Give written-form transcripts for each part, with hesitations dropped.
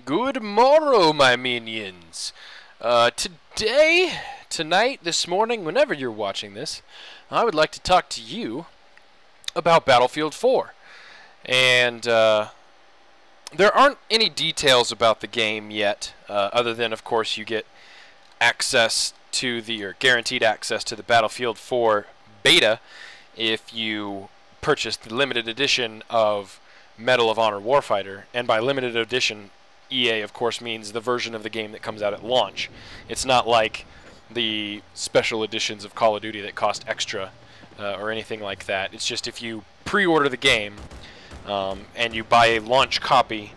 Good morrow, my minions. Tonight, this morning, whenever you're watching this, I would like to talk to you about Battlefield 4. And there aren't any details about the game yet, other than, of course, you get access to or guaranteed access to the Battlefield 4 beta if you purchase the limited edition of Medal of Honor Warfighter. And by limited edition, EA, of course, means the version of the game that comes out at launch. It's not like the special editions of Call of Duty that cost extra or anything like that. It's just if you pre-order the game and you buy a launch copy,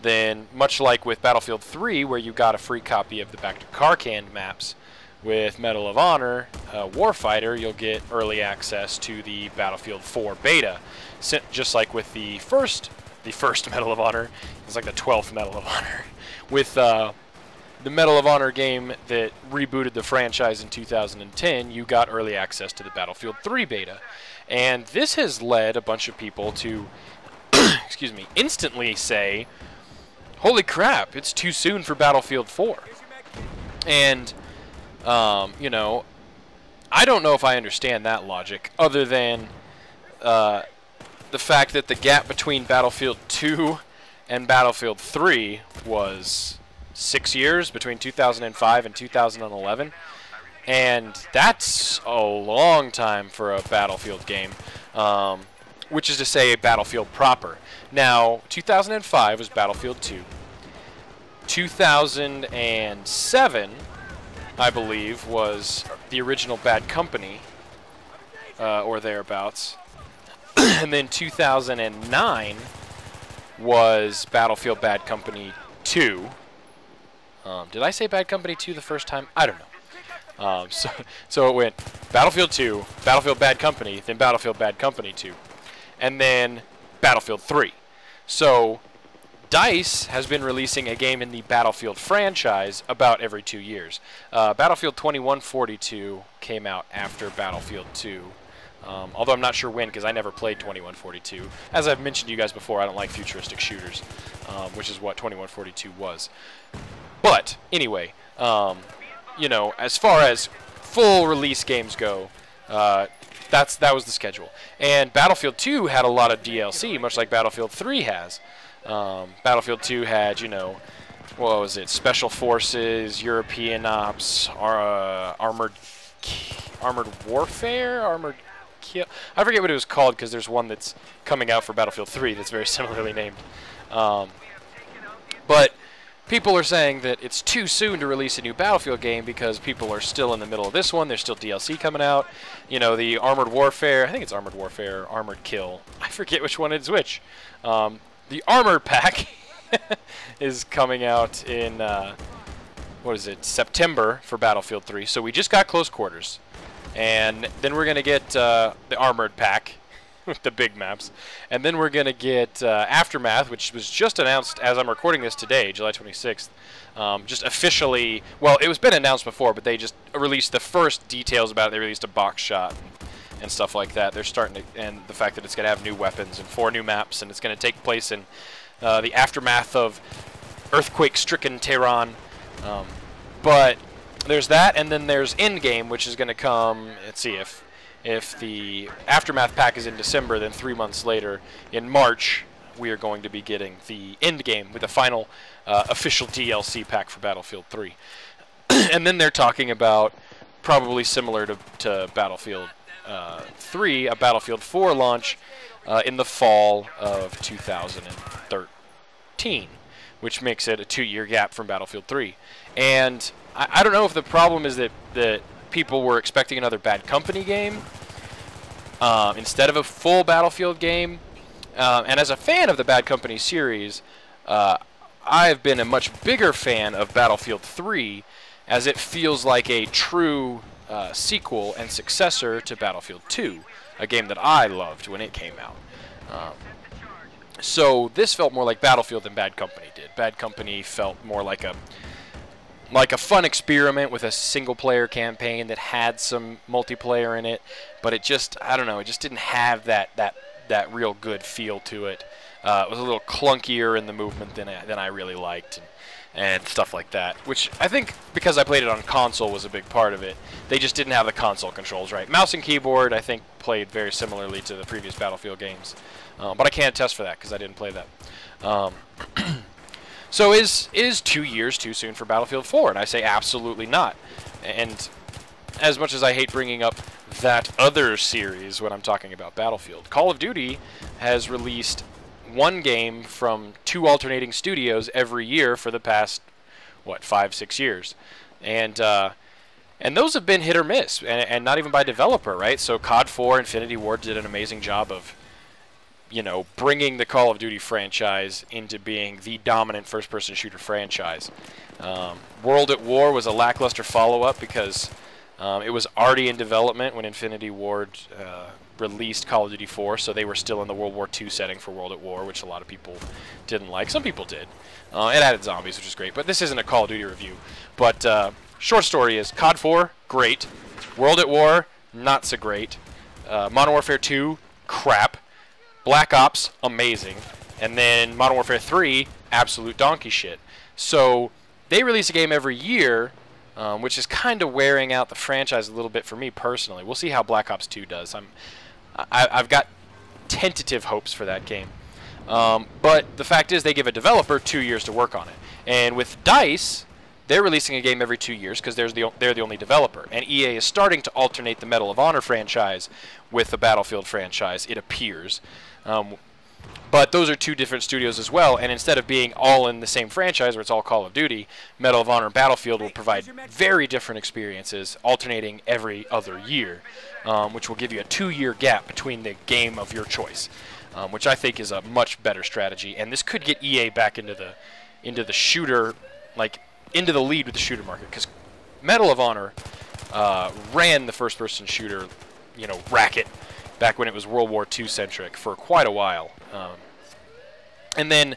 then much like with Battlefield 3, where you got a free copy of the Back to Karkand maps, with Medal of Honor Warfighter, you'll get early access to the Battlefield 4 beta. Just like with the first Medal of Honor, it's like the 12th Medal of Honor. With the Medal of Honor game that rebooted the franchise in 2010, you got early access to the Battlefield 3 beta. And this has led a bunch of people to, excuse me, instantly say, holy crap, it's too soon for Battlefield 4. And you know, I don't know if I understand that logic, other than the fact that the gap between Battlefield 2 and Battlefield 3 was 6 years, between 2005 and 2011. And that's a long time for a Battlefield game, which is to say a Battlefield proper. Now, 2005 was Battlefield 2. 2007... I believe, was the original Bad Company, or thereabouts. And then 2009 was Battlefield Bad Company 2. Did I say Bad Company 2 the first time? I don't know. So it went Battlefield 2, Battlefield Bad Company, then Battlefield Bad Company 2, and then Battlefield 3. So DICE has been releasing a game in the Battlefield franchise about every 2 years. Battlefield 2142 came out after Battlefield 2, although I'm not sure when, because I never played 2142. As I've mentioned to you guys before, I don't like futuristic shooters, which is what 2142 was. But anyway, you know, as far as full release games go, that was the schedule. And Battlefield 2 had a lot of DLC, much like Battlefield 3 has. Battlefield 2 had, you know, what was it? Special Forces, European Ops, Armored Warfare, Armored Kill. I forget what it was called, because there's one that's coming out for Battlefield 3 that's very similarly named. But people are saying that it's too soon to release a new Battlefield game because people are still in the middle of this one. There's still DLC coming out. You know, the Armored Warfare, I think it's Armored Warfare, Armored Kill. I forget which one is which. The Armored Pack is coming out in, what is it, September for Battlefield 3. So we just got Close Quarters. And then we're going to get the Armored Pack with the big maps. And then we're going to get Aftermath, which was just announced as I'm recording this today, July 26th. Just officially, well, it was been announced before, but they just released the first details about it. They released a box shot and stuff like that. They're starting to, and the fact that it's going to have new weapons and 4 new maps, and it's going to take place in the aftermath of earthquake-stricken Tehran. But there's that, and then there's Endgame, which is going to come. Let's see, if the Aftermath pack is in December, then 3 months later, in March, we are going to be getting the Endgame with the final official DLC pack for Battlefield 3. And then they're talking about, probably similar to Battlefield 3, a Battlefield 4 launch in the fall of 2013, which makes it a 2-year gap from Battlefield 3. And I don't know if the problem is that people were expecting another Bad Company game instead of a full Battlefield game. And as a fan of the Bad Company series, I've been a much bigger fan of Battlefield 3, as it feels like a true sequel and successor to Battlefield 2, a game that I loved when it came out. So this felt more like Battlefield than Bad Company did. Bad Company felt more like a fun experiment with a single-player campaign that had some multiplayer in it, but it just, I don't know, it just didn't have that real good feel to it. It was a little clunkier in the movement than I really liked, and stuff like that. Which I think, because I played it on console, was a big part of it. They just didn't have the console controls right. Mouse and keyboard, I think, played very similarly to the previous Battlefield games, but I can't attest for that because I didn't play that. So is 2 years too soon for Battlefield 4? And I say absolutely not. And as much as I hate bringing up that other series when I'm talking about Battlefield, Call of Duty has released one game from 2 alternating studios every year for the past, what, 5-6 years. And those have been hit or miss, and not even by developer, right? So COD 4, Infinity Ward did an amazing job of, you know, bringing the Call of Duty franchise into being the dominant first-person shooter franchise. World at War was a lackluster follow-up because it was already in development when Infinity Ward released Call of Duty 4, so they were still in the World War II setting for World at War, which a lot of people didn't like. Some people did. It added zombies, which is great, but this isn't a Call of Duty review. But short story is, COD 4, great. World at War, not so great. Modern Warfare 2, crap. Black Ops, amazing. And then Modern Warfare 3, absolute donkey shit. So they release a game every year, which is kind of wearing out the franchise a little bit for me personally. We'll see how Black Ops 2 does. I've got tentative hopes for that game. But the fact is, they give a developer 2 years to work on it. And with DICE, they're releasing a game every 2 years because they're the only developer. And EA is starting to alternate the Medal of Honor franchise with the Battlefield franchise, it appears. But those are 2 different studios as well, and instead of being all in the same franchise where it's all Call of Duty, Medal of Honor and Battlefield will provide very different experiences, alternating every other year, which will give you a 2-year gap between the game of your choice, which I think is a much better strategy. And this could get EA back into the shooter, like into the lead with the shooter market, because Medal of Honor ran the first-person shooter, you know, racket back when it was World War II centric for quite a while, and then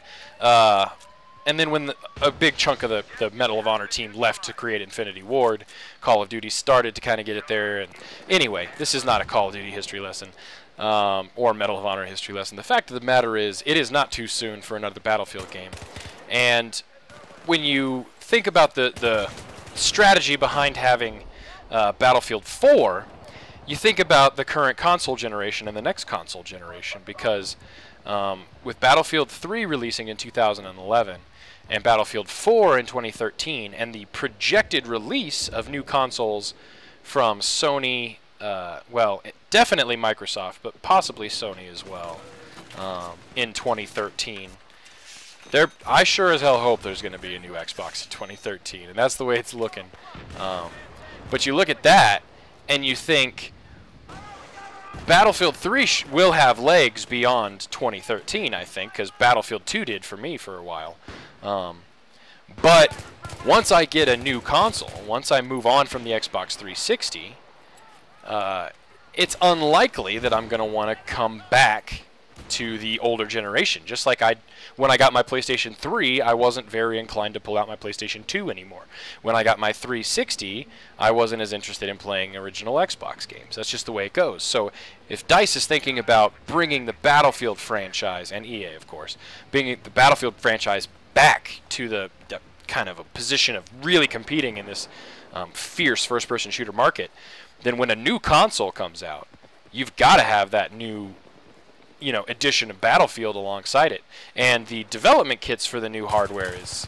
when a big chunk of the Medal of Honor team left to create Infinity Ward, Call of Duty started to kind of get it there. And anyway, this is not a Call of Duty history lesson or Medal of Honor history lesson. The fact of the matter is, it is not too soon for another Battlefield game. And when you think about the strategy behind having Battlefield 4, you think about the current console generation and the next console generation, because with Battlefield 3 releasing in 2011 and Battlefield 4 in 2013, and the projected release of new consoles from Sony, well, definitely Microsoft, but possibly Sony as well, in 2013, I sure as hell hope there's going to be a new Xbox in 2013, and that's the way it's looking. But you look at that, and you think Battlefield 3 will have legs beyond 2013, I think, because Battlefield 2 did for me for a while. But once I get a new console, once I move on from the Xbox 360, it's unlikely that I'm going to want to come back to the older generation. Just like when I got my PlayStation 3, I wasn't very inclined to pull out my PlayStation 2 anymore. When I got my 360, I wasn't as interested in playing original Xbox games. That's just the way it goes. So if DICE is thinking about bringing the Battlefield franchise, and EA of course, bringing the Battlefield franchise back to the kind of a position of really competing in this fierce first-person shooter market, then when a new console comes out, you've got to have that new, you know, edition of Battlefield alongside it. And the development kits for the new hardware is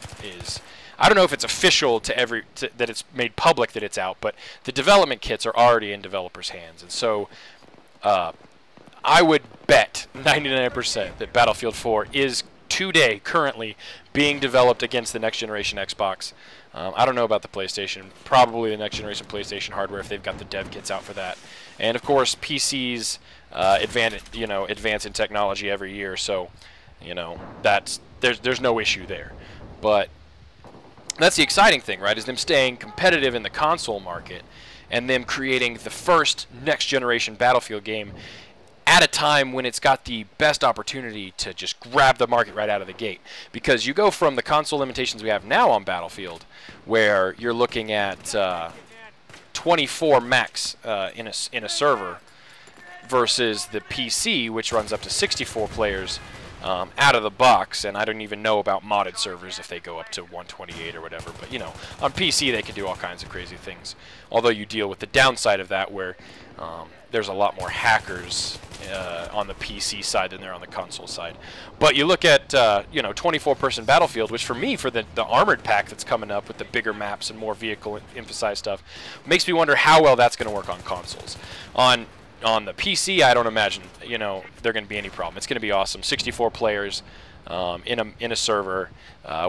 I don't know if it's official that it's made public that it's out, but the development kits are already in developers' hands. And so I would bet 99% that Battlefield 4 is today currently being developed against the next generation Xbox. I don't know about the PlayStation. Probably the next generation PlayStation hardware if they've got the dev kits out for that. And of course, PCs advance in technology every year, so you know there's no issue there. But that's the exciting thing, right? Is them staying competitive in the console market and them creating the first next generation Battlefield game at a time when it's got the best opportunity to just grab the market right out of the gate. Because you go from the console limitations we have now on Battlefield, where you're looking at 24 max in a server, versus the PC, which runs up to 64 players out of the box, and I don't even know about modded servers if they go up to 128 or whatever. But you know, on PC they can do all kinds of crazy things. Although you deal with the downside of that, where there's a lot more hackers on the PC side than there on the console side. But you look at you know, 24-person Battlefield, which for me, for the armored pack that's coming up with the bigger maps and more vehicle emphasized stuff, makes me wonder how well that's going to work on consoles. On the PC, I don't imagine, you know, they're going to be any problem. It's going to be awesome. 64 players in a server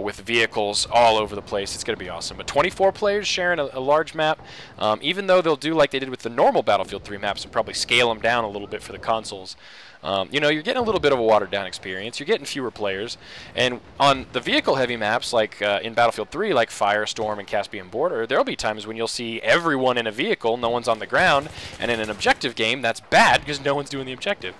with vehicles all over the place. It's going to be awesome. But 24 players sharing a large map, even though they'll do like they did with the normal Battlefield 3 maps and probably scale them down a little bit for the consoles. You know, you're getting a little bit of a watered-down experience. You're getting fewer players. And on the vehicle-heavy maps, like in Battlefield 3, like Firestorm and Caspian Border, there'll be times when you'll see everyone in a vehicle, no one's on the ground, and in an objective game, that's bad because no one's doing the objective.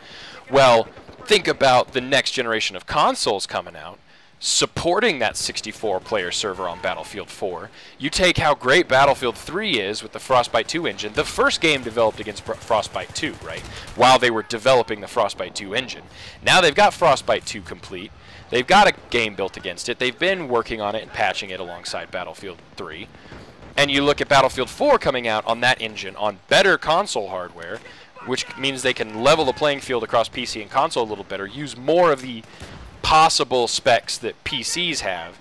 Well, think about the next generation of consoles coming out, supporting that 64-player server on Battlefield 4. You take how great Battlefield 3 is with the Frostbite 2 engine, the first game developed against Frostbite 2, right? While they were developing the Frostbite 2 engine. Now they've got Frostbite 2 complete. They've got a game built against it. They've been working on it and patching it alongside Battlefield 3. And you look at Battlefield 4 coming out on that engine on better console hardware, which means they can level the playing field across PC and console a little better, use more of the possible specs that PCs have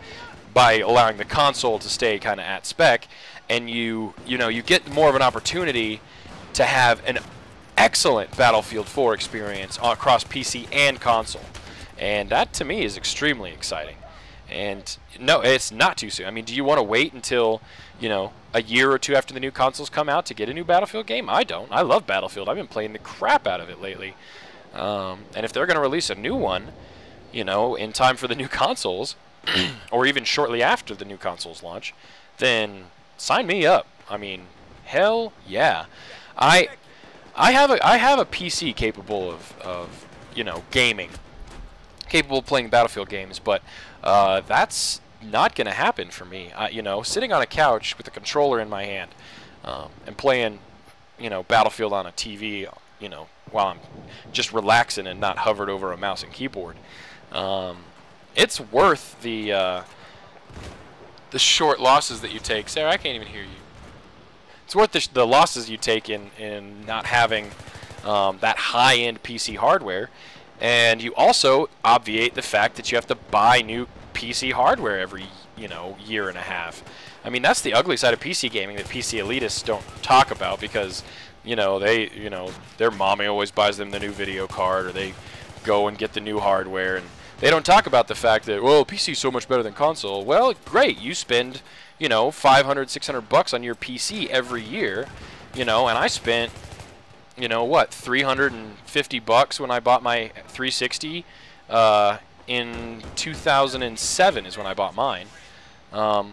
by allowing the console to stay kind of at spec, and you know, you get more of an opportunity to have an excellent Battlefield 4 experience across PC and console. And that to me is extremely exciting. And no, it's not too soon. I mean, do you want to wait until, you know, a year or two after the new consoles come out to get a new Battlefield game? I don't. I love Battlefield. I've been playing the crap out of it lately. And if they're going to release a new one, you know, in time for the new consoles, or even shortly after the new consoles launch, then sign me up. I mean, hell yeah. I have a PC capable of you know, gaming, capable of playing Battlefield games, but that's not going to happen for me. You know, sitting on a couch with a controller in my hand and playing, you know, Battlefield on a TV, you know, while I'm just relaxing and not hovered over a mouse and keyboard. It's worth the short losses that you take. Sarah, I can't even hear you. It's worth the losses you take in not having that high-end PC hardware, and you also obviate the fact that you have to buy new PC hardware every, you know, year and a half. I mean, that's the ugly side of PC gaming that PC elitists don't talk about, because, you know, their mommy always buys them the new video card, or they go and get the new hardware, and they don't talk about the fact that, well, PC is so much better than console. Well, great, you spend, you know, $500, $600 on your PC every year, you know, and I spent, you know, what, $350 when I bought my 360 in 2007 is when I bought mine. I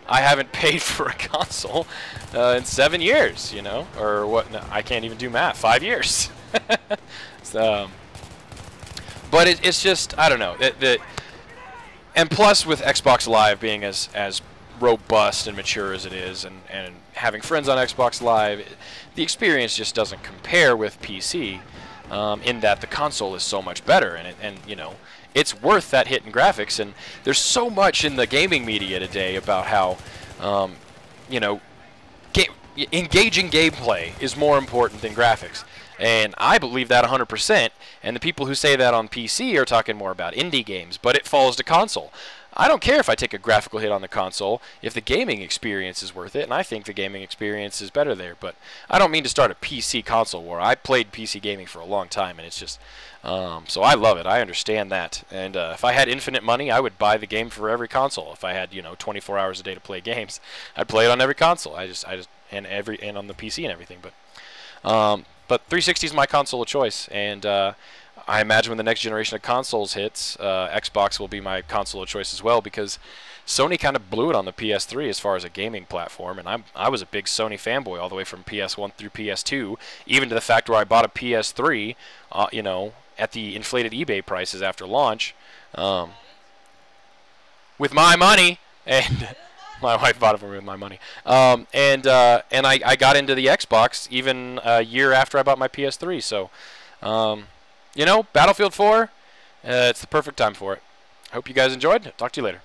haven't paid for a console in 7 years, you know, or what? No, I can't even do math. 5 years. So, but it's just, I don't know. And plus, with Xbox Live being as robust and mature as it is, and having friends on Xbox Live, the experience just doesn't compare with PC, in that the console is so much better, and you know, it's worth that hit in graphics. And there's so much in the gaming media today about how, you know, engaging gameplay is more important than graphics. And I believe that 100%, and the people who say that on PC are talking more about indie games, but it falls to console. I don't care if I take a graphical hit on the console if the gaming experience is worth it, and I think the gaming experience is better there. But I don't mean to start a PC console war. I played PC gaming for a long time, and it's just, so I love it. I understand that. And if I had infinite money, I would buy the game for every console. If I had, you know, 24 hours a day to play games, I'd play it on every console. And on the PC and everything. But 360 is my console of choice, and I imagine when the next generation of consoles hits, Xbox will be my console of choice as well, because Sony kind of blew it on the PS3 as far as a gaming platform, and I was a big Sony fanboy all the way from PS1 through PS2, even to the fact where I bought a PS3, you know, at the inflated eBay prices after launch, with my money, and my wife bought it for me with my money. And I got into the Xbox even a year after I bought my PS3. So, you know, Battlefield 4, It's the perfect time for it. Hope you guys enjoyed. Talk to you later.